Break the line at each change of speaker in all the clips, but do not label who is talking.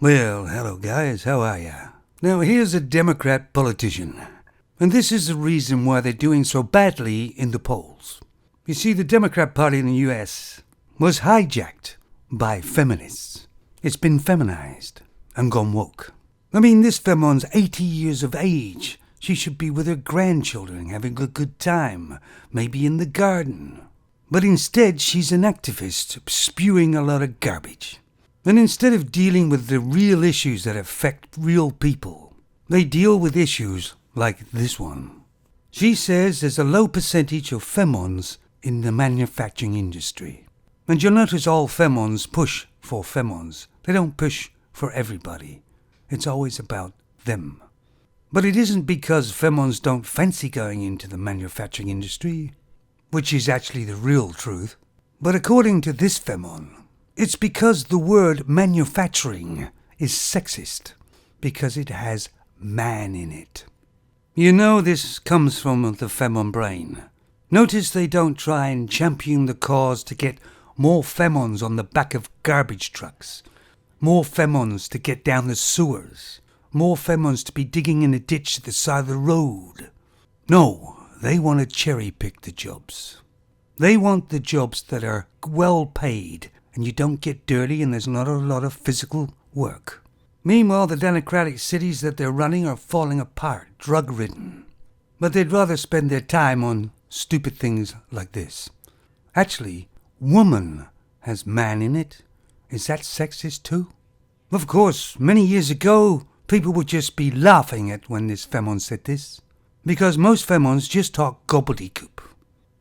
Well, hello guys, how are ya? Now here's a Democrat politician, and this is the reason why they're doing so badly in the polls. You see, the Democrat Party in the US was hijacked by feminists. It's been feminized and gone woke. I mean, this femon's 80 years of age. She should be with her grandchildren having a good time, maybe in the garden. But instead, she's an activist spewing a lot of garbage. And instead of dealing with the real issues that affect real people, they deal with issues like this one. She says there's a low percentage of femons in the manufacturing industry. And you'll notice all femons push for femons. They don't push for everybody. It's always about them. But it isn't because femons don't fancy going into the manufacturing industry, which is actually the real truth. But according to this femon, it's because the word manufacturing is sexist, because it has man in it. You know this comes from the femon brain. Notice they don't try and champion the cause to get more femons on the back of garbage trucks, more femons to get down the sewers, more femons to be digging in a ditch at the side of the road. No, they want to cherry-pick the jobs. They want the jobs that are well paid and you don't get dirty and there's not a lot of physical work. Meanwhile, the democratic cities that they're running are falling apart, drug-ridden. But they'd rather spend their time on stupid things like this. Actually, woman has man in it. Is that sexist too? Of course, many years ago, people would just be laughing at when this femon said this, because most femons just talk gobbledygook.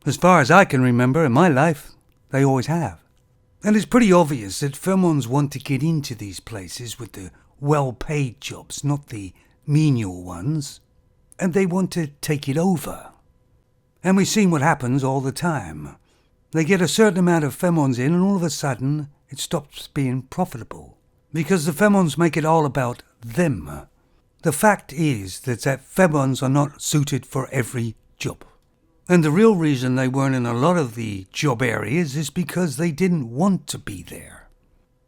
As far as I can remember in my life, they always have. And it's pretty obvious that femons want to get into these places with the well-paid jobs, not the menial ones, and they want to take it over. And we've seen what happens all the time. They get a certain amount of femons in, and all of a sudden, it stops being profitable. Because the femons make it all about them. The fact is that femons are not suited for every job. And the real reason they weren't in a lot of the job areas is because they didn't want to be there.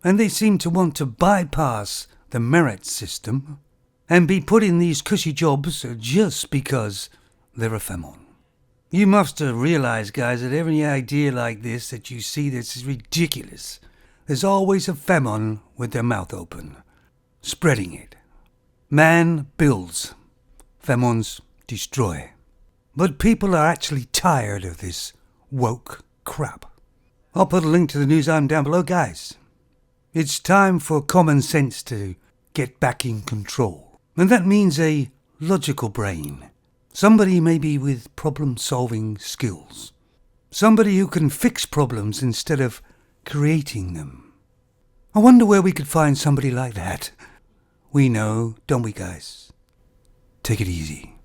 And they seem to want to bypass the merit system and be put in these cushy jobs just because they're a femon. You must have realized, guys, that every idea like this that you see that's is ridiculous. There's always a femon with their mouth open, spreading it. Man builds, femons destroy. But people are actually tired of this woke crap. I'll put a link to the news item down below, guys. It's time for common sense to get back in control. And that means a logical brain. Somebody maybe with problem-solving skills. Somebody who can fix problems instead of creating them. I wonder where we could find somebody like that. We know, don't we, guys? Take it easy.